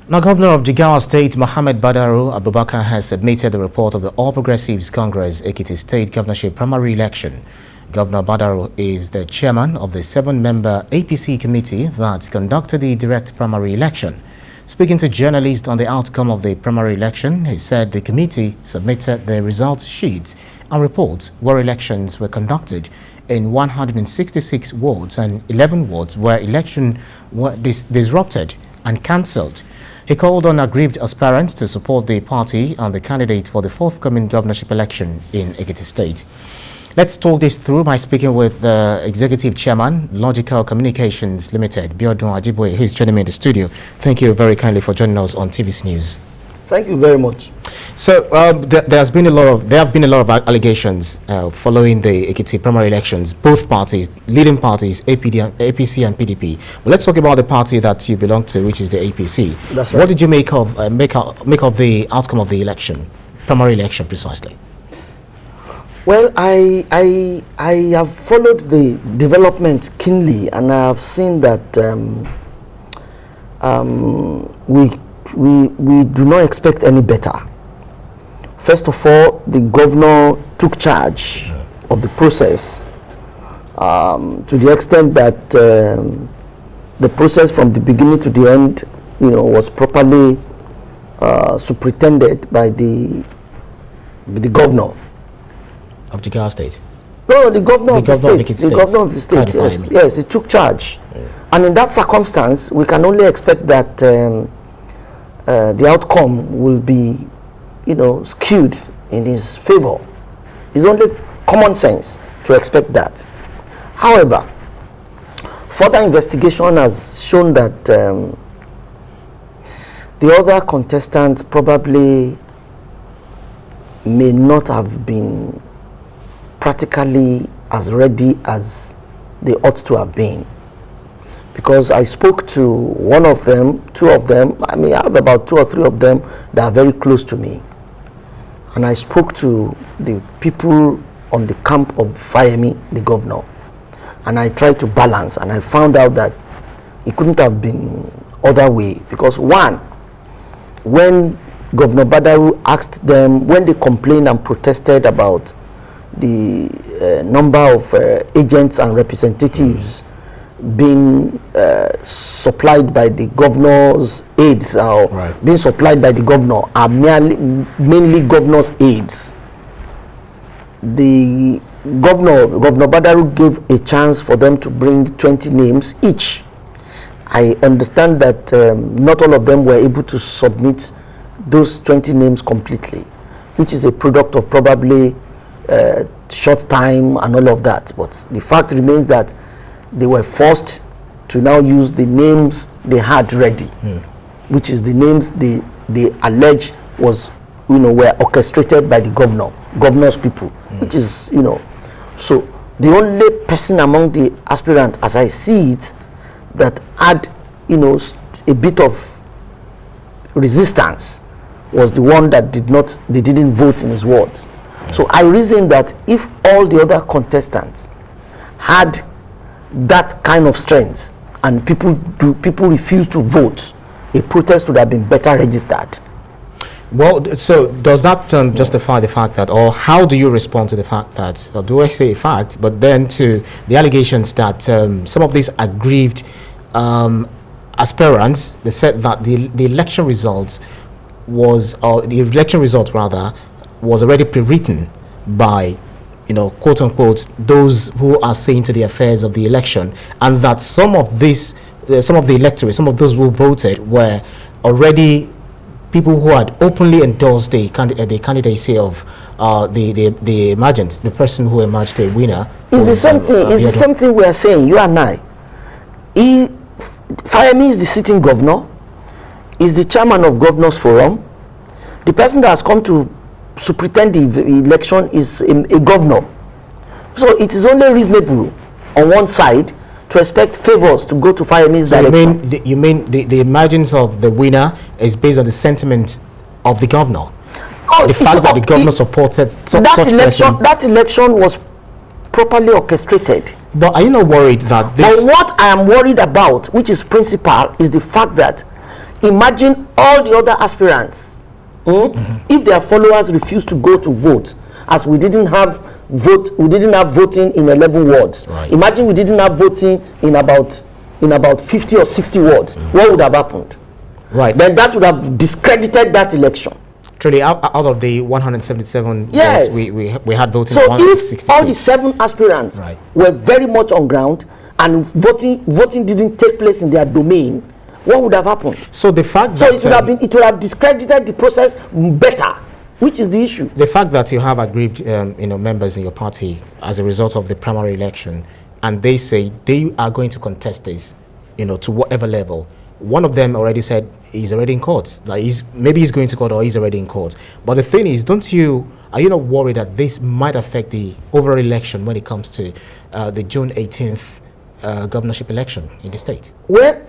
Now, Governor of Jigawa State, Mohammed Badaru Abubakar, has submitted the report of the All Progressives Congress Ekiti State Governorship primary election. Governor Badaru is the chairman of the 7-member APC committee that conducted the direct primary election. Speaking to journalists on the outcome of the primary election, he said the committee submitted the results sheets and reports where elections were conducted in 166 wards and 11 wards where elections were disrupted and cancelled. He called on aggrieved aspirants to support the party and the candidate for the forthcoming governorship election in Ekiti State. Let's talk this through by speaking with the Executive Chairman, Logical Communications Limited, Biodun Ajiboye, who is joining me in the studio. Thank you very kindly for joining us on TVC News. Thank you very much. So there have been a lot of allegations following the Ekiti primary elections. Both parties, leading parties, APC and PDP. But let's talk about the party that you belong to, which is the APC. That's right. What did you make of the outcome of the election, primary election precisely? Well, I have followed the development keenly, and I have seen that we do not expect any better. First of all, the governor took charge of the process to the extent that the process from the beginning to the end, was properly superintended by the governor Of Jigawa State? No, the governor of the state. The governor of the state, yes. Yes, he took charge. And in that circumstance, we can only expect that the outcome will be, skewed in his favor. It's only common sense to expect that. However, further investigation has shown that the other contestants probably may not have been practically as ready as they ought to have been, because I spoke to one of them, two of them. I have about 2 or 3 of them that are very close to me, and I spoke to the people on the camp of Fayemi, the governor, and I tried to balance, and I found out that it couldn't have been other way, because one, when Governor Badaru asked them, when they complained and protested about the number of agents and representatives being supplied by the governor's aides, or being supplied by the governor, are mainly governor's aides. The Governor Badaru gave a chance for them to bring 20 names each. I understand that not all of them were able to submit those 20 names completely, which is a product of probably short time and all of that. But the fact remains that they were forced to now use the names they had ready, which is the names they allege was, were orchestrated by the governor's people, which is, so the only person among the aspirant, as I see it, that had, a bit of resistance was the one that they didn't vote in his words. So I reason that if all the other contestants had that kind of strength and people refused to vote, a protest would have been better registered. Well, so does that justify the fact that, or how do you respond to the fact that, or do I say a fact, but then to the allegations that some of these aggrieved aspirants, they said that the election results was already pre-written by, quote unquote, those who are saying to the affairs of the election, and that some of the electorate, some of those who voted were already people who had openly endorsed the candidacy of the person who emerged a winner. It's the same thing we are saying, you and I. Fayemi is the sitting governor, is the chairman of Governors Forum. The person that has come to superintend the election is a governor. So it is only reasonable on one side to expect favors to go to Fayemi's direction. You mean the emergence of the winner is based on the sentiment of the governor? The fact that the governor supported that election was properly orchestrated. But are you not worried that this... But what I am worried about, which is principal, is the fact that Imagine all the other aspirants, if their followers refuse to go to vote, as we didn't have voting in 11 wards. Right. Imagine we didn't have voting in about 50 or 60 wards. What would have happened? Right. Then that would have discredited that election. Truly, out of the 177 Yes. votes, we had voting. So if 166. all the 7 aspirants Right. were very much on ground and voting didn't take place in their domain, what would have happened? So the fact So that it would have discredited the process better, which is the issue. the fact that you have aggrieved members in your party as a result of the primary election, and they say they are going to contest this, to whatever level. One of them already said he's already in court. Like maybe he's going to court or he's already in court. But the thing is, are you not worried that this might affect the overall election when it comes to the June 18th governorship election in the state? Well,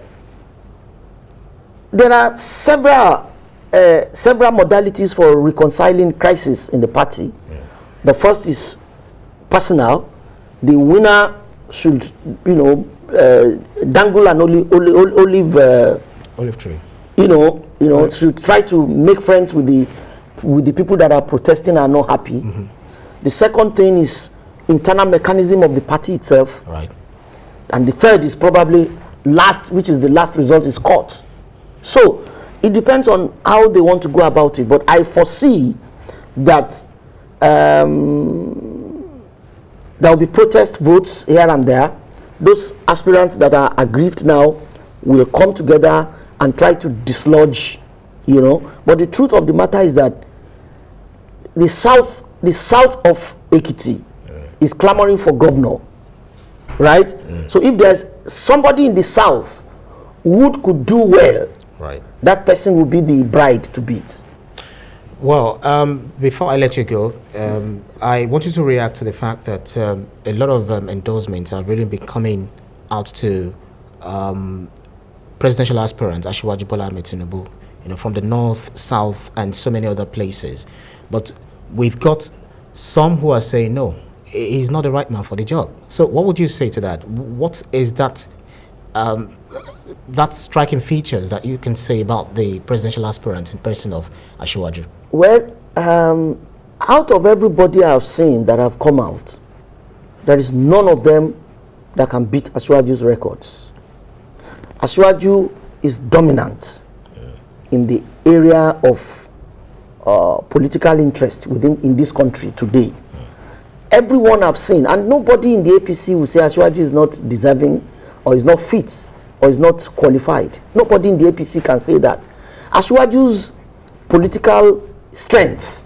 there are several modalities for reconciling crisis in the party. The first is personal. The winner should, dangle an olive tree. Should try to make friends with the people that are protesting and are not happy. The second thing is internal mechanism of the party itself. Right. And the third is probably which is the last result, is court. So it depends on how they want to go about it. But I foresee that there will be protest votes here and there. Those aspirants that are aggrieved now will come together and try to dislodge, But the truth of the matter is that the south of Ekiti is clamoring for governor, right? So if there's somebody in the south who could do well, right, that person will be the bride to beat. Well, before I let you go, I want you to react to the fact that a lot of endorsements have really been coming out to presidential aspirants, Asiwaju Bola Ahmed Tinubu, from the north, south, and so many other places. But we've got some who are saying, no, he's not the right man for the job. So what would you say to that? What is that striking features that you can say about the presidential aspirant in person of Asiwaju? Well, out of everybody I've seen that have come out, there is none of them that can beat Asiwaju's records. Asiwaju is dominant in the area of political interest in this country today. Everyone I've seen, and nobody in the APC will say Asiwaju is not deserving or is not fit or is not qualified. Nobody in the APC can say that. Asiwaju's political strength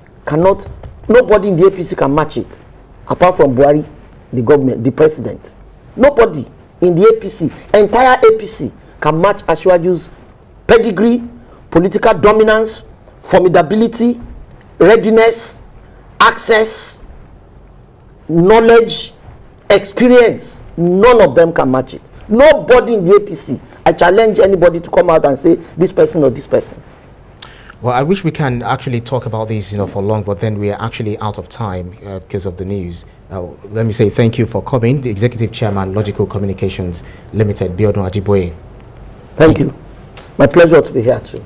nobody in the APC can match it, apart from Buhari, the government, the president. Nobody in the APC, entire APC, can match Asiwaju's pedigree, political dominance, formidability, readiness, access, knowledge, experience. None of them can match it. Nobody in the APC. I challenge anybody to come out and say this person or this person. Well, I wish we can actually talk about this, for long, but then we are actually out of time because of the news. Let me say thank you for coming, the Executive Chairman, Logical Communications Limited, Biodun Ajiboye. Thank you. My pleasure to be here too.